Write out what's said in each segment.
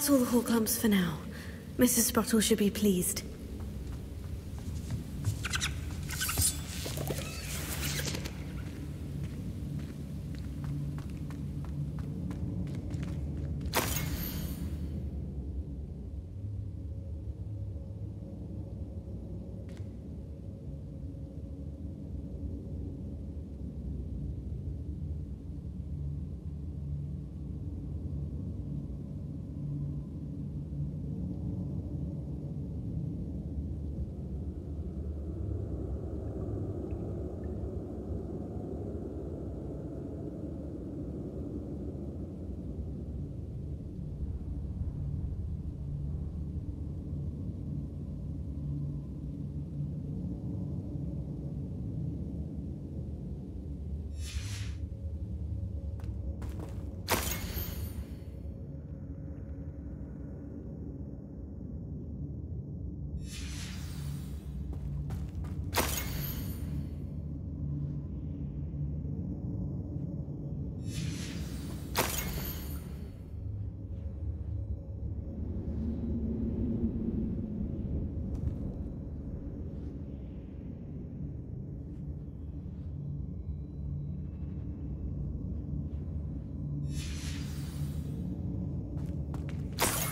That's all the Horklumps for now. Mrs. Sprottle should be pleased.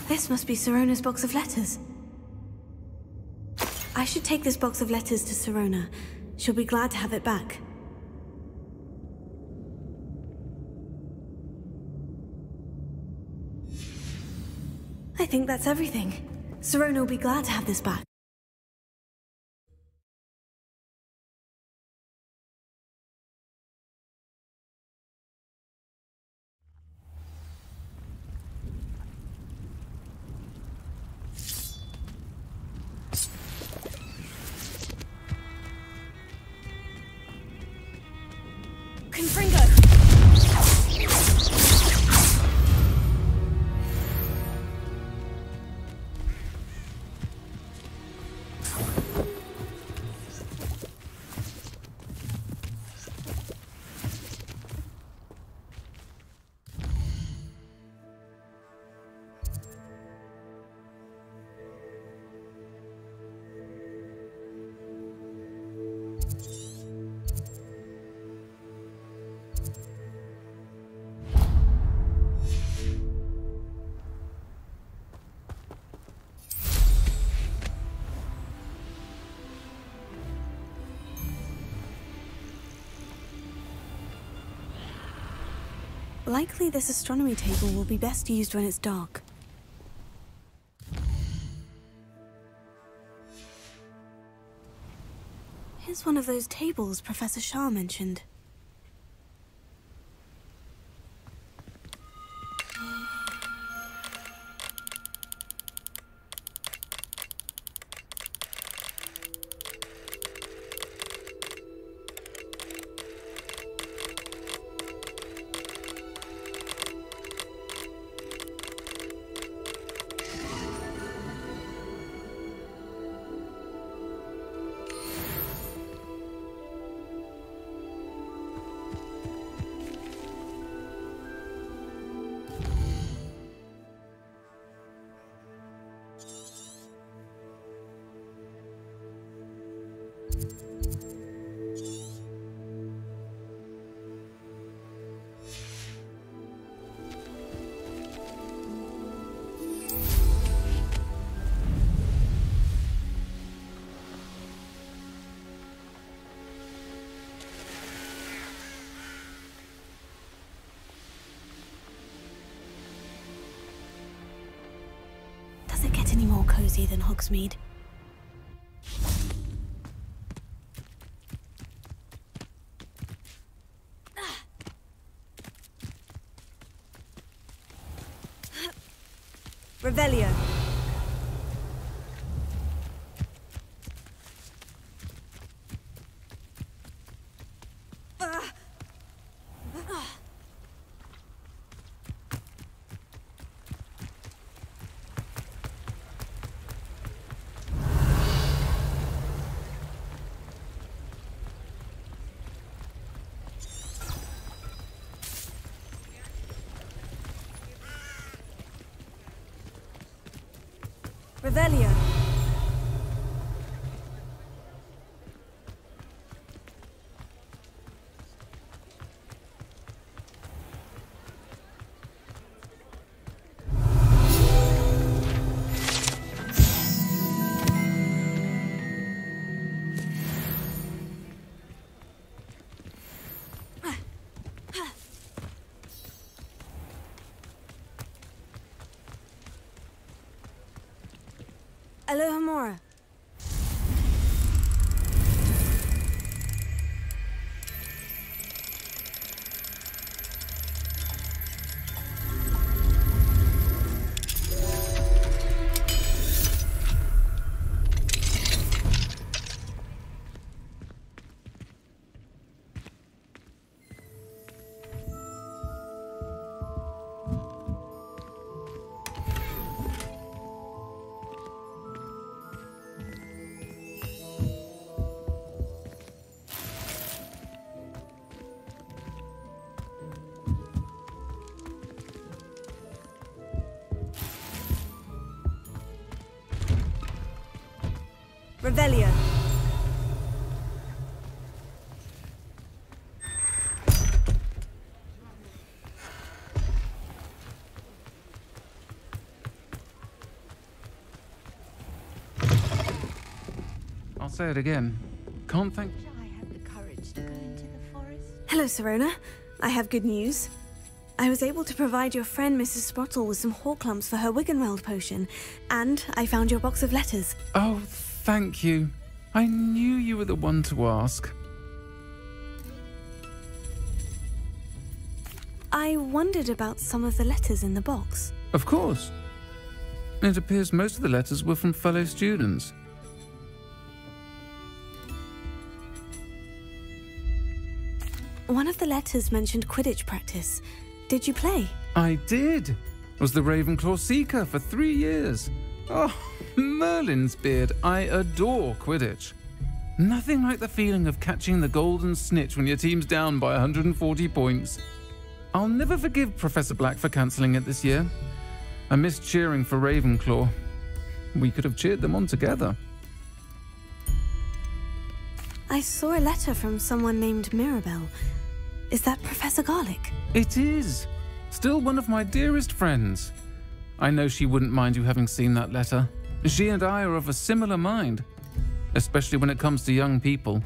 This must be Sirona's box of letters. I should take this box of letters to Sirona. She'll be glad to have it back. I think that's everything. Sirona will be glad to have this back. Likely this astronomy table will be best used when it's dark. Here's one of those tables Professor Shah mentioned. Does it get any more cozy than Hogsmeade? Revelio. Revelio. Alohomora. Revelio. I'll say it again. Can't thank... I had the courage to go into the forest. Hello, Sirona. I have good news. I was able to provide your friend Mrs. Sprottle with some Horklumps for her Wiggenweld potion, and I found your box of letters. Oh, thank you. I knew you were the one to ask. I wondered about some of the letters in the box. Of course. It appears most of the letters were from fellow students. One of the letters mentioned Quidditch practice. Did you play? I did. Was the Ravenclaw Seeker for 3 years. Oh, Merlin's beard. I adore Quidditch. Nothing like the feeling of catching the golden snitch when your team's down by 140 points. I'll never forgive Professor Black for cancelling it this year. I missed cheering for Ravenclaw. We could have cheered them on together. I saw a letter from someone named Mirabelle. Is that Professor Garlick? It is. Still one of my dearest friends. I know she wouldn't mind you having seen that letter. She and I are of a similar mind, especially when it comes to young people.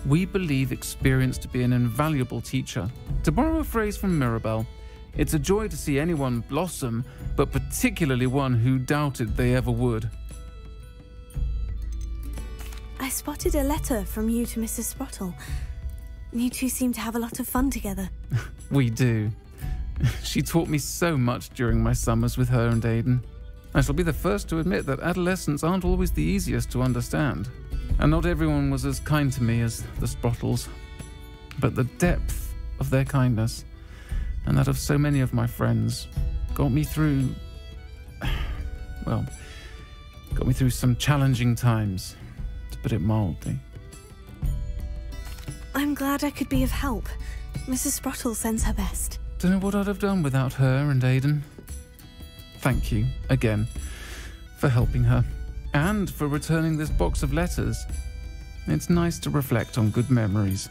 We believe experience to be an invaluable teacher. To borrow a phrase from Mirabelle, it's a joy to see anyone blossom, but particularly one who doubted they ever would. I spotted a letter from you to Mrs. Sprottle. You two seem to have a lot of fun together. We do. She taught me so much during my summers with her and Aidan. I shall be the first to admit that adolescents aren't always the easiest to understand. And not everyone was as kind to me as the Sprottles. But the depth of their kindness, and that of so many of my friends, got me through... well, got me through some challenging times, to put it mildly. I'm glad I could be of help. Mrs. Sprottle sends her best. Don't know what I'd have done without her and Aidan. Thank you, again, for helping her, and for returning this box of letters. It's nice to reflect on good memories.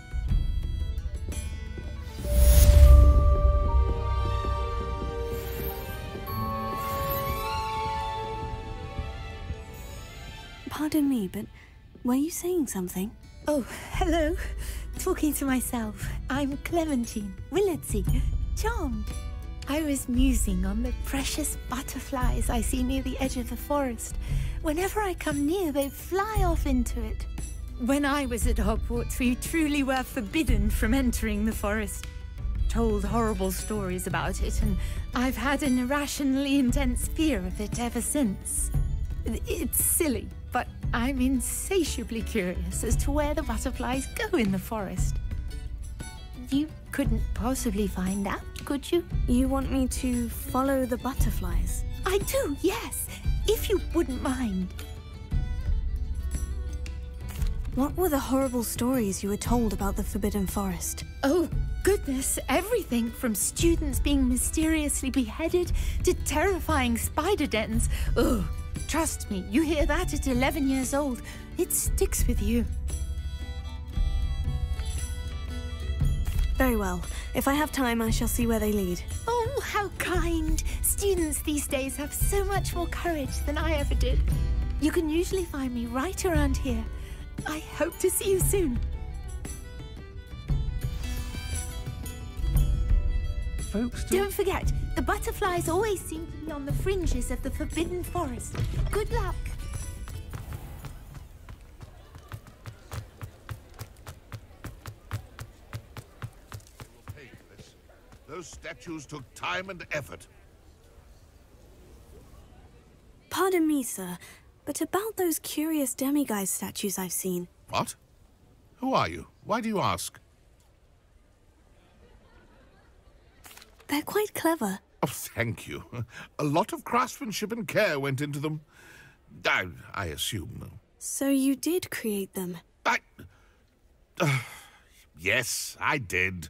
Pardon me, but were you saying something? Oh, hello. Talking to myself. I'm Clementine, Willardsey, charmed. I was musing on the precious butterflies I see near the edge of the forest. Whenever I come near, they fly off into it. When I was at Hogwarts, we truly were forbidden from entering the forest. Told horrible stories about it, and I've had an irrationally intense fear of it ever since. It's silly, but I'm insatiably curious as to where the butterflies go in the forest. You couldn't possibly find out, could you? You want me to follow the butterflies? I do, yes, if you wouldn't mind. What were the horrible stories you were told about the Forbidden Forest? Oh, goodness, everything from students being mysteriously beheaded to terrifying spider dens. Ugh, trust me, you hear that at 11 years old, it sticks with you. Very well. If I have time, I shall see where they lead. Oh, how kind. Students these days have so much more courage than I ever did. You can usually find me right around here. I hope to see you soon. Folks Don't forget, the butterflies always seem to be on the fringes of the Forbidden Forest. Good luck. Those statues took time and effort. Pardon me, sir, but about those curious demiguise statues I've seen. What? Who are you? Why do you ask? They're quite clever. Oh, thank you. A lot of craftsmanship and care went into them. I assume. So you did create them? Yes, I did.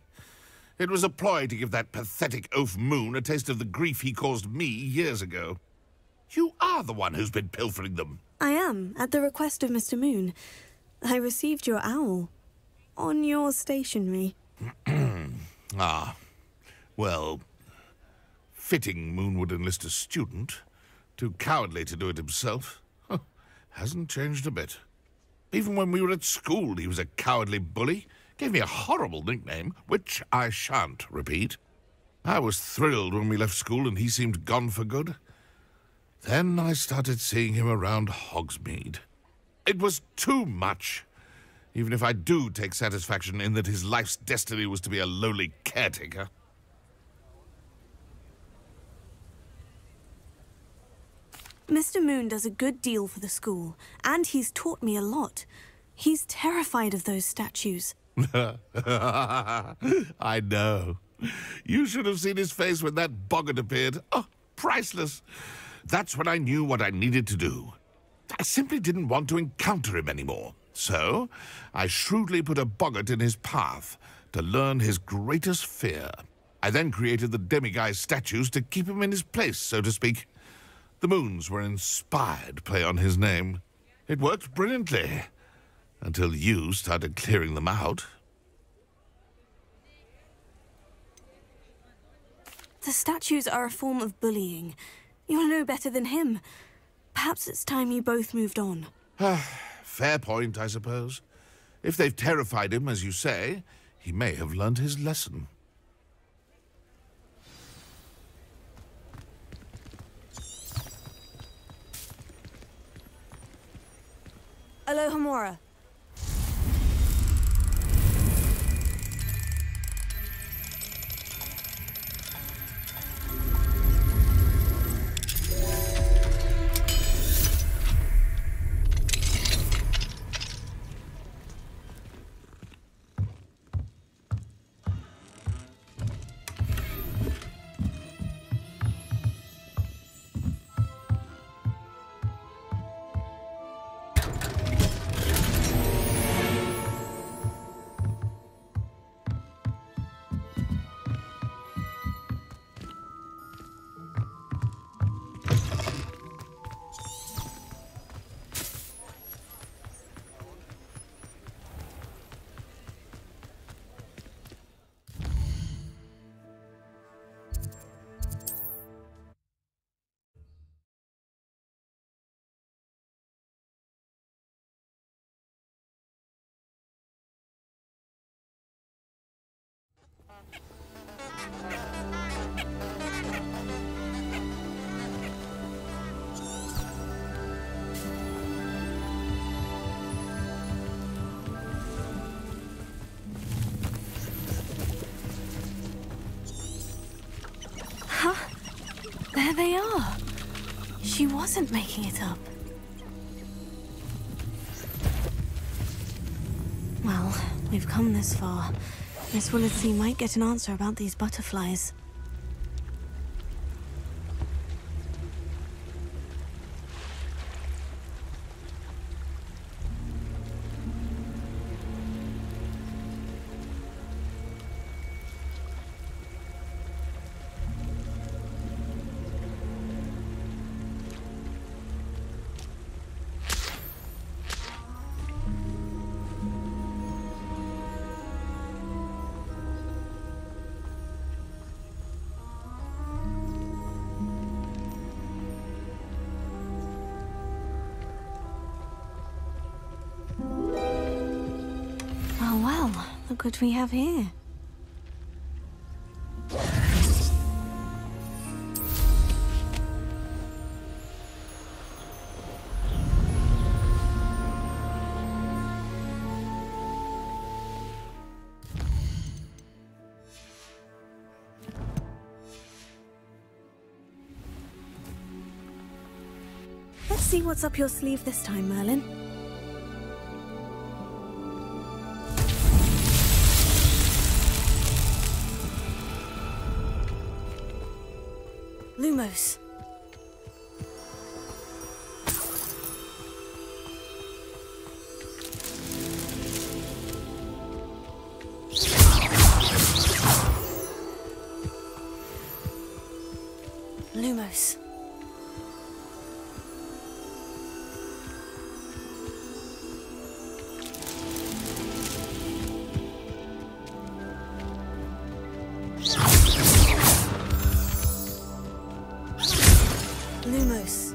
It was a ploy to give that pathetic oaf Moon a taste of the grief he caused me years ago. You are the one who's been pilfering them. I am, at the request of Mr. Moon. I received your owl. On your stationery. Ah. Well, fitting Moon would enlist a student. Too cowardly to do it himself. Hasn't changed a bit. Even when we were at school, he was a cowardly bully. Gave me a horrible nickname, which I shan't repeat. I was thrilled when we left school and he seemed gone for good. Then I started seeing him around Hogsmeade. It was too much, even if I do take satisfaction in that his life's destiny was to be a lowly caretaker. Mr. Moon does a good deal for the school, and he's taught me a lot. He's terrified of those statues. I know. You should have seen his face when that boggart appeared. Oh, priceless. That's when I knew what I needed to do. I simply didn't want to encounter him anymore. So, I shrewdly put a boggart in his path to learn his greatest fear. I then created the demiguise statues to keep him in his place, so to speak. The moons were an inspired play on his name. It worked brilliantly. Until you started clearing them out. The statues are a form of bullying. You'll know better than him. Perhaps it's time you both moved on. Fair point, I suppose. If they've terrified him, as you say, he may have learned his lesson. Alohomora. There they are. She wasn't making it up. Well, we've come this far. Miss Willetsey might get an answer about these butterflies. What could we have here? Let's see what's up your sleeve this time, Merlin. Lumos. Lumos. Lumos.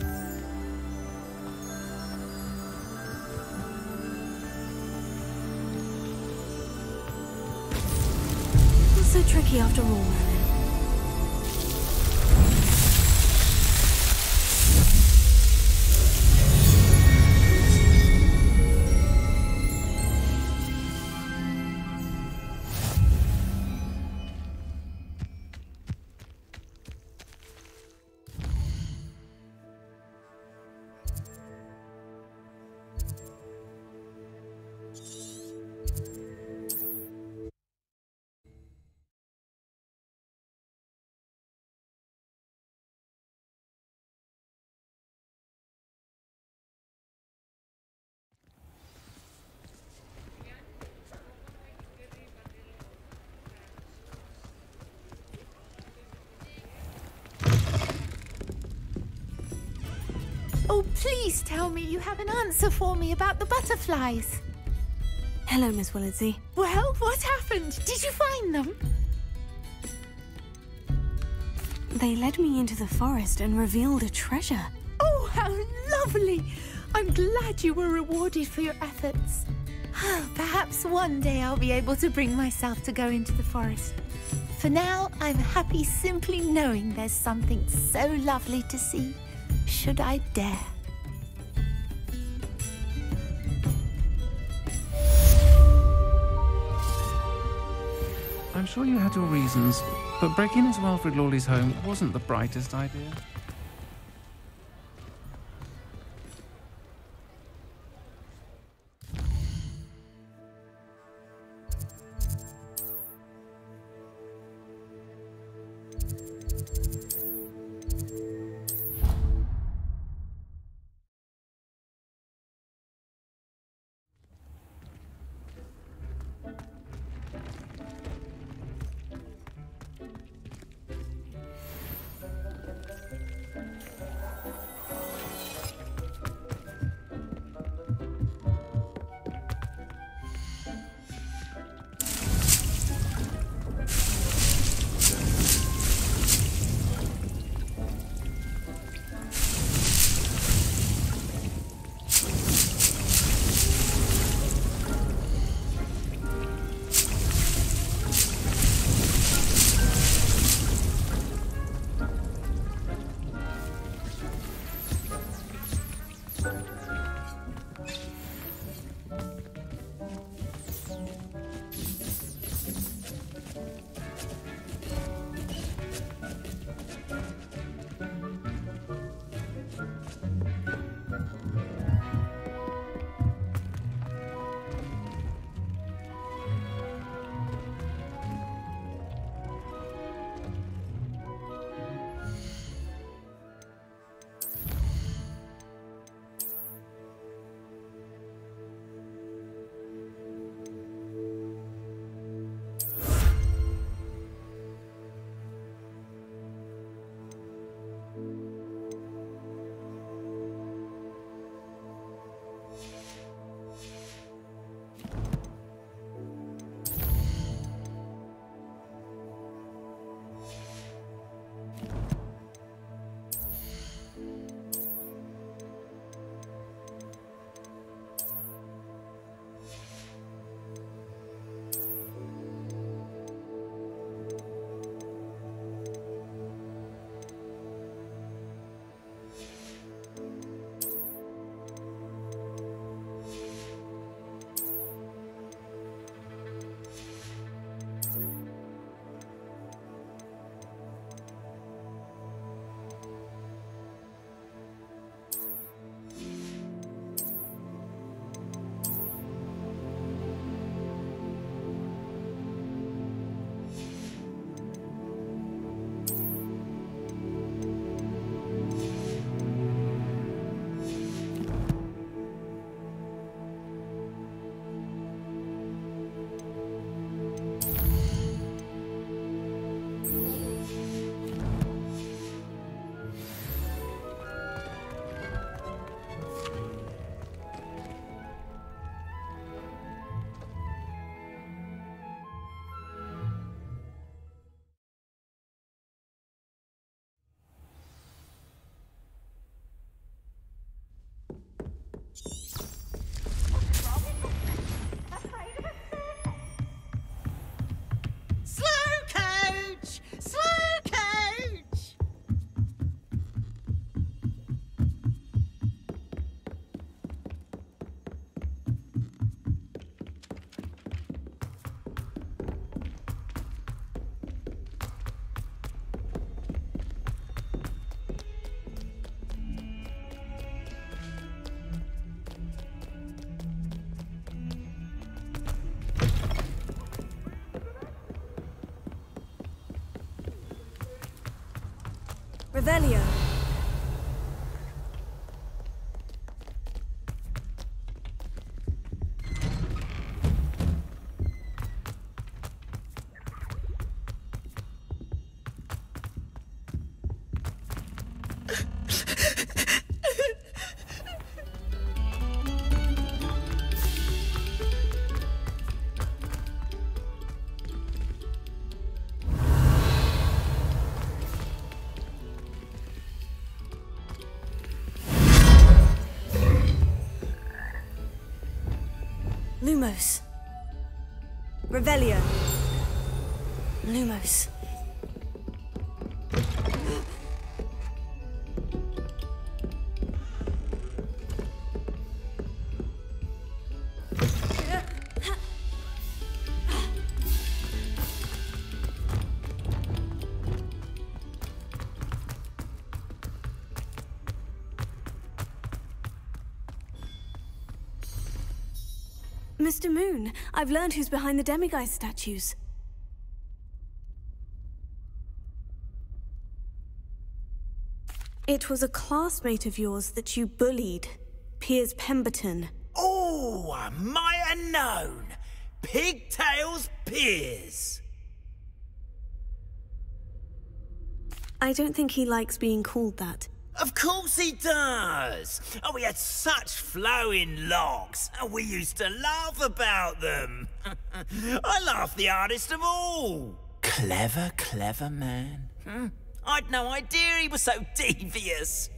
Not so tricky after all, Merlin. Oh, please tell me you have an answer for me about the butterflies. Hello, Miss Willardsey. Well, what happened? Did you find them? They led me into the forest and revealed a treasure. Oh, how lovely! I'm glad you were rewarded for your efforts. Perhaps one day I'll be able to bring myself to go into the forest. For now, I'm happy simply knowing there's something so lovely to see, should I dare. I'm sure you had your reasons, but breaking into Alfred Lawley's home wasn't the brightest idea. Revelio. Lumos. Revelio. Lumos. Mr. Moon, I've learned who's behind the demiguise statues. It was a classmate of yours that you bullied, Piers Pemberton. Oh, I might have known. Pigtails Piers. I don't think he likes being called that. Of course he does. Oh, we had such flowing locks, and we used to laugh about them. I laughed the hardest of all. Clever, clever man. I'd no idea he was so devious.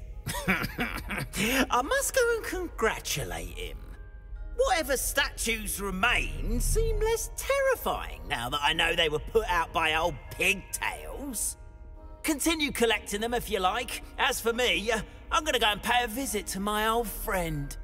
I must go and congratulate him. Whatever statues remain seem less terrifying now that I know they were put out by old pigtails. Continue collecting them if you like. As for me, I'm gonna go and pay a visit to my old friend.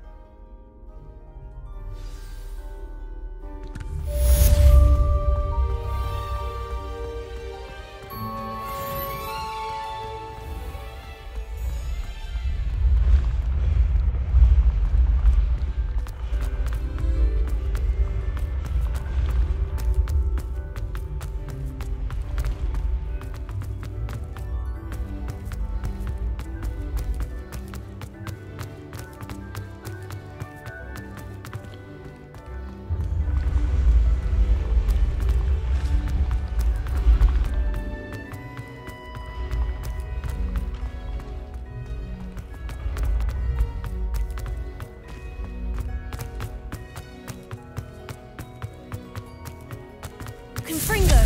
Confringo!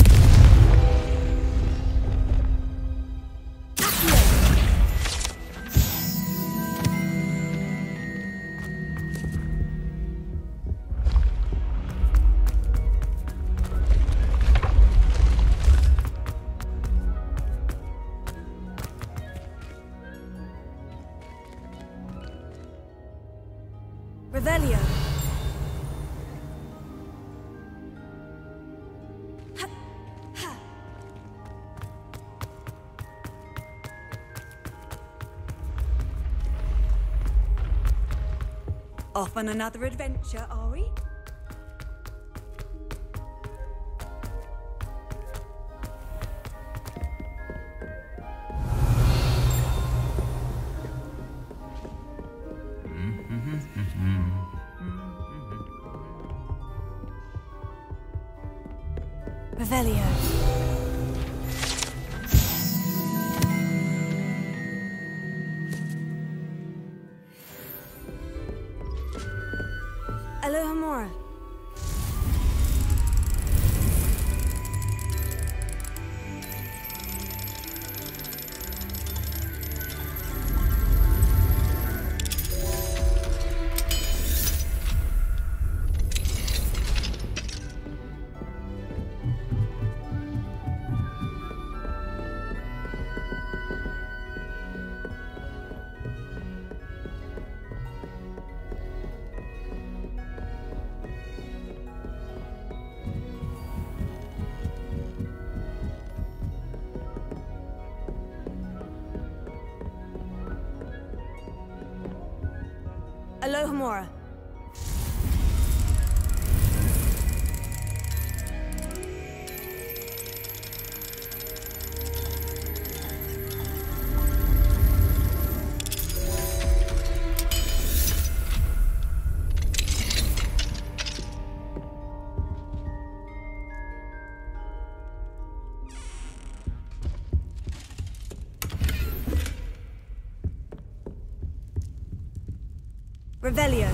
Revelio. Off on another adventure, are we? Revelio. Alohomora. Alohomora. Revelio.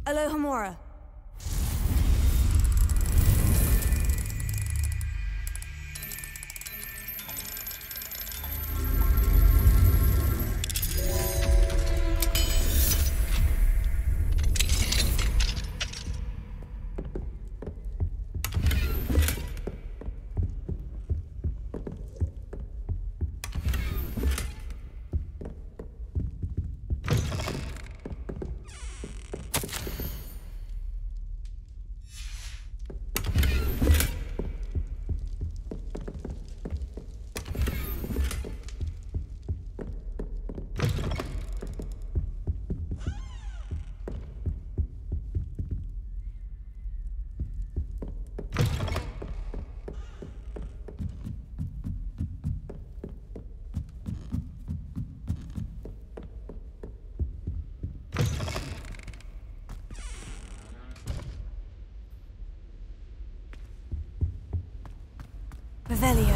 Alohomora. Revelio.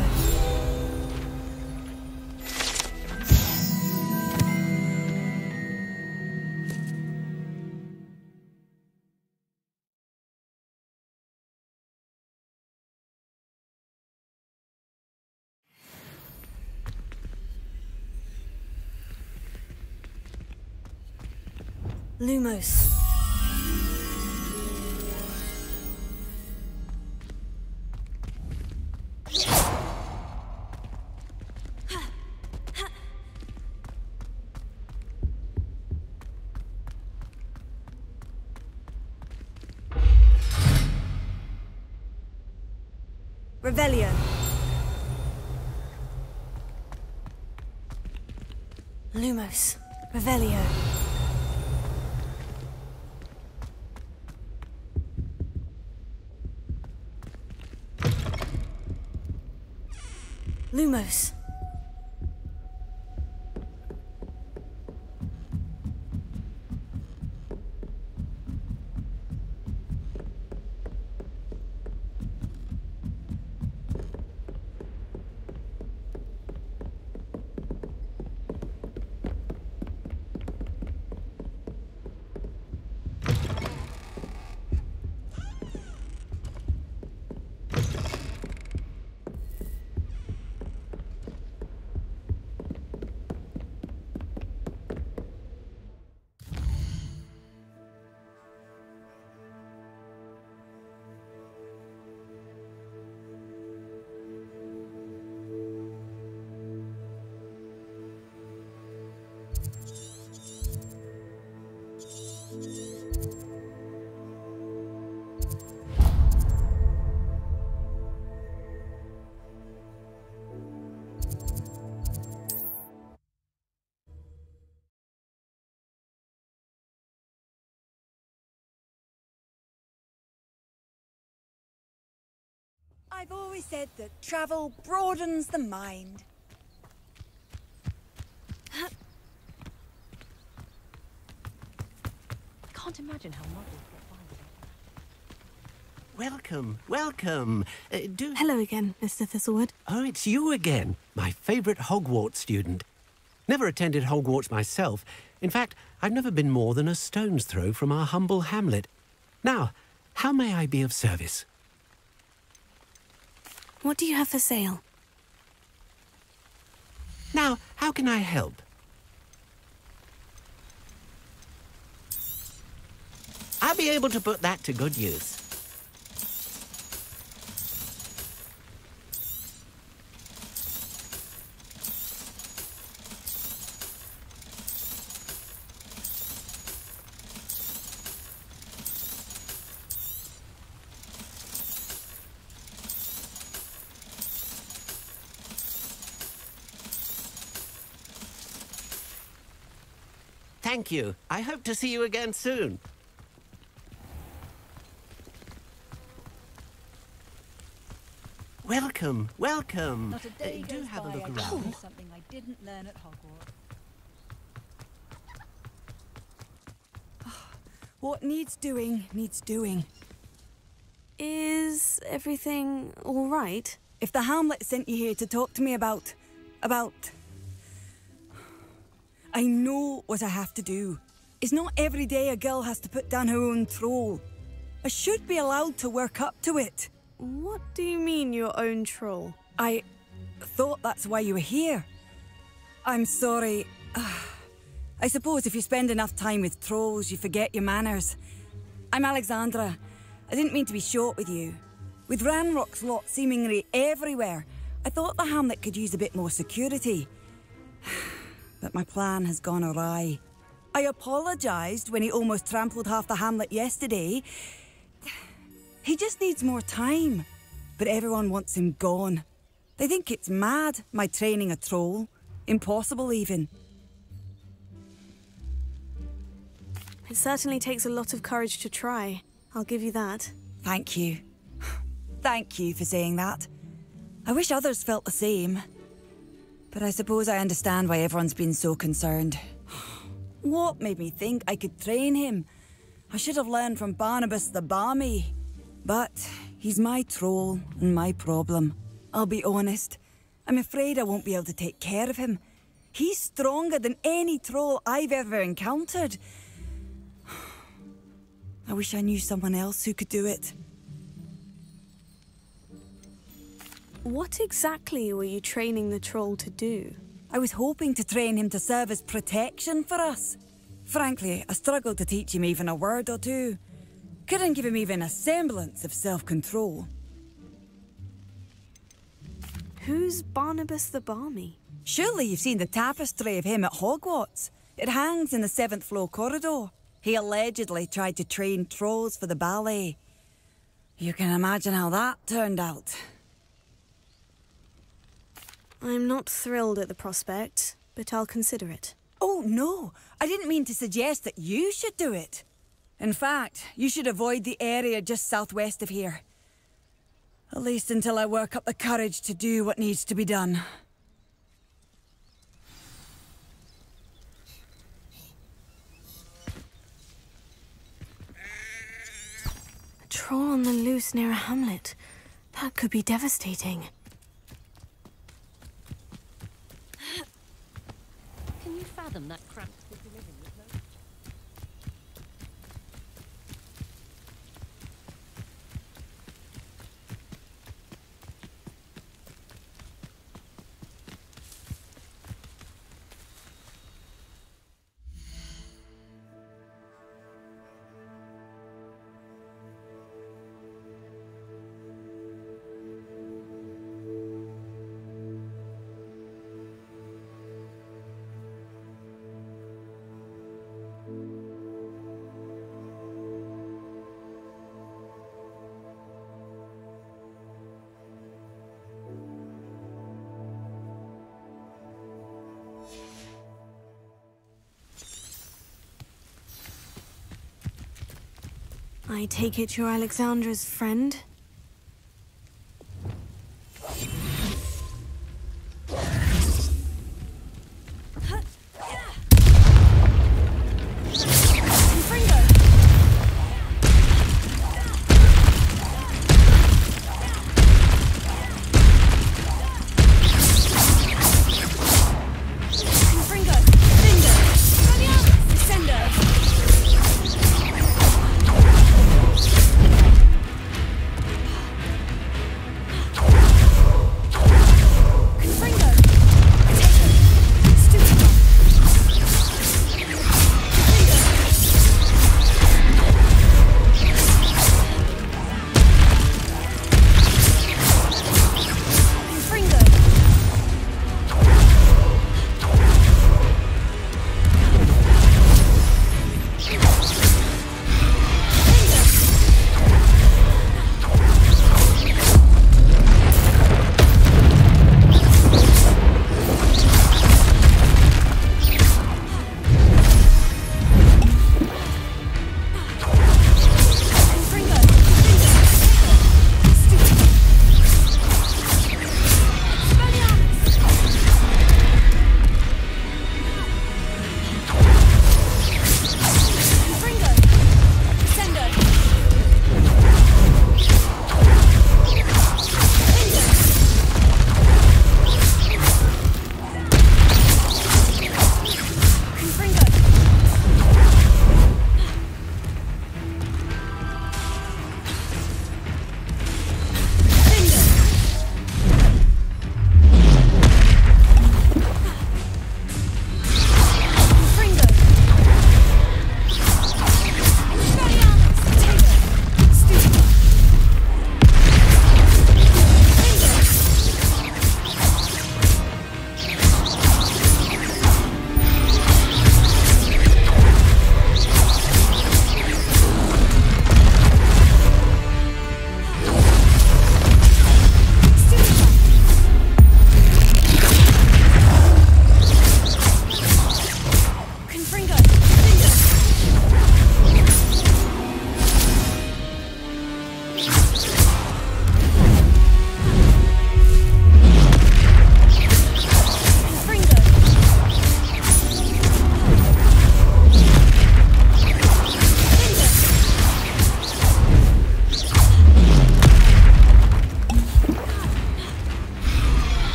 Lumos. Revelio. Lumos. Revelio. Lumos. I've always said that travel broadens the mind. Can't imagine how models get by with it. Welcome, welcome. Hello again, Mr. Thistlewood. Oh, it's you again, my favourite Hogwarts student. Never attended Hogwarts myself. In fact, I've never been more than a stone's throw from our humble hamlet. Now, how may I be of service? What do you have for sale? Now, how can I help? I'll be able to put that to good use. Thank you. I hope to see you again soon. Welcome, welcome. Not a day do goes have a by look I don't around. do something I didn't learn at Hogwarts. What needs doing, needs doing. Is everything all right? If the Hamlet sent you here to talk to me about... I know what I have to do. It's not every day a girl has to put down her own troll. I should be allowed to work up to it. What do you mean, your own troll? I thought that's why you were here. I'm sorry. I suppose if you spend enough time with trolls, you forget your manners. I'm Alexandra. I didn't mean to be short with you. With Ranrock's lot seemingly everywhere, I thought the hamlet could use a bit more security. But my plan has gone awry. I apologised when he almost trampled half the hamlet yesterday. He just needs more time. But everyone wants him gone. They think it's mad, my training a troll. Impossible, even. It certainly takes a lot of courage to try. I'll give you that. Thank you. Thank you for saying that. I wish others felt the same. But I suppose I understand why everyone's been so concerned. What made me think I could train him? I should have learned from Barnabas the Barmy. But he's my troll and my problem. I'll be honest. I'm afraid I won't be able to take care of him. He's stronger than any troll I've ever encountered. I wish I knew someone else who could do it. What exactly were you training the troll to do? I was hoping to train him to serve as protection for us. Frankly, I struggled to teach him even a word or two. Couldn't give him even a semblance of self-control. Who's Barnabas the Barmy? Surely you've seen the tapestry of him at Hogwarts. It hangs in the 7th floor corridor. He allegedly tried to train trolls for the ballet. You can imagine how that turned out. I'm not thrilled at the prospect, but I'll consider it. Oh, no. I didn't mean to suggest that you should do it. In fact, you should avoid the area just southwest of here. At least until I work up the courage to do what needs to be done. A troll on the loose near a hamlet. That could be devastating. Can you fathom that cramped city living with no... I take it you're Alexandra's friend?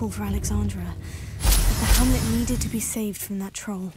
awful for Alexandra, but the hamlet needed to be saved from that troll.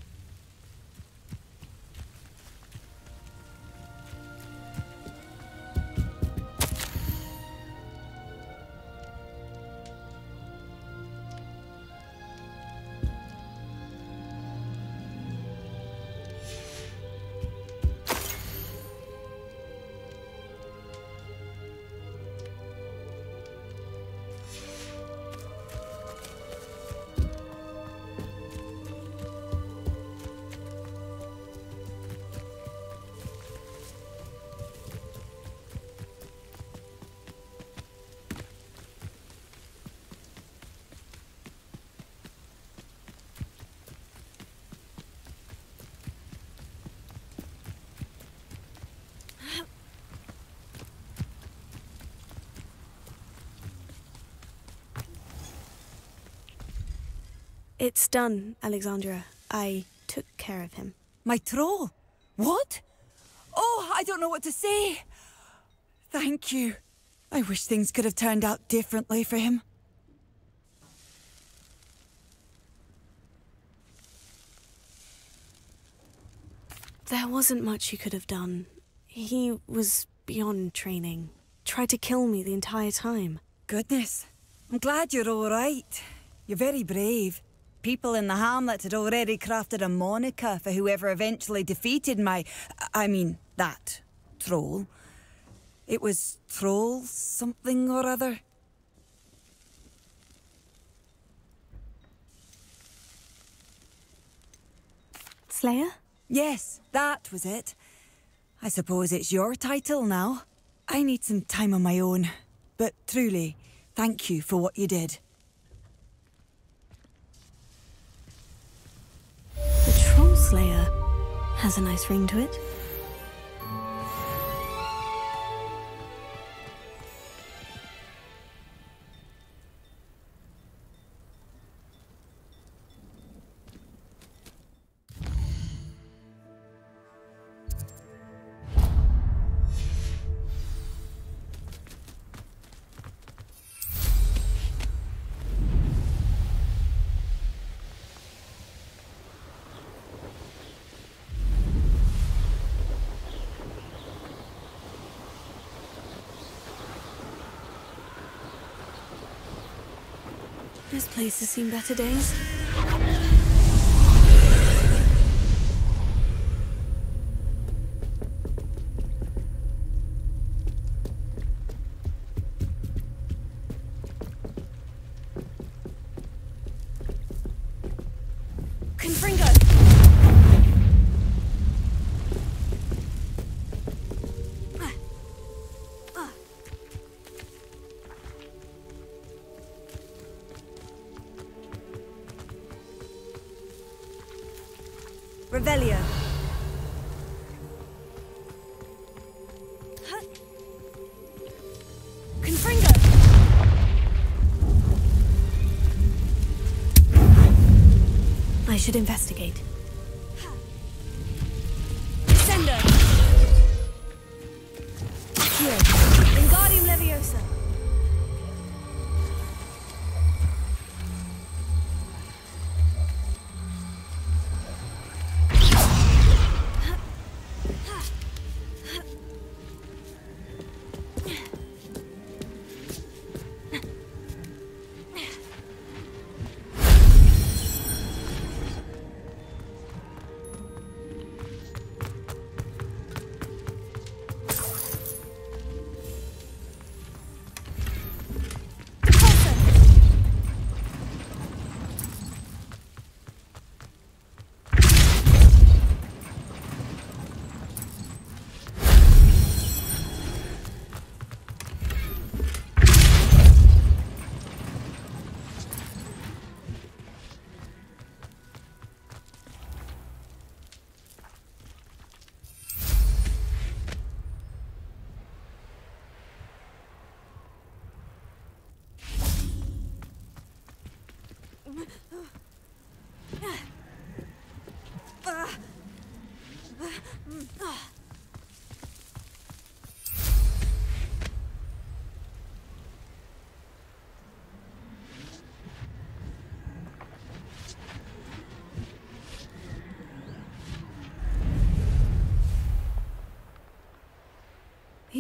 It's done, Alexandra. I took care of him. My troll? What? Oh, I don't know what to say. Thank you. I wish things could have turned out differently for him. There wasn't much you could have done. He was beyond training. Tried to kill me the entire time. Goodness. I'm glad you're all right. You're very brave. People in the hamlet had already crafted a moniker for whoever eventually defeated that troll. It was Troll something or other. Slayer? Yes, that was it. I suppose it's your title now. I need some time on my own. But truly, thank you for what you did. The Troll Slayer has a nice ring to it. This place has seen better days. Confringo! Revelio. Confringo! I should investigate. Descendo! Here. Wingardium Leviosa.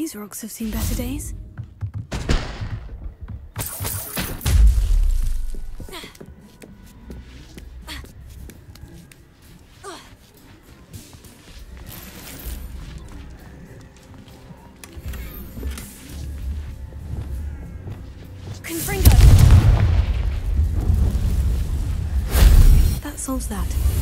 These rocks have seen better days. That solves that.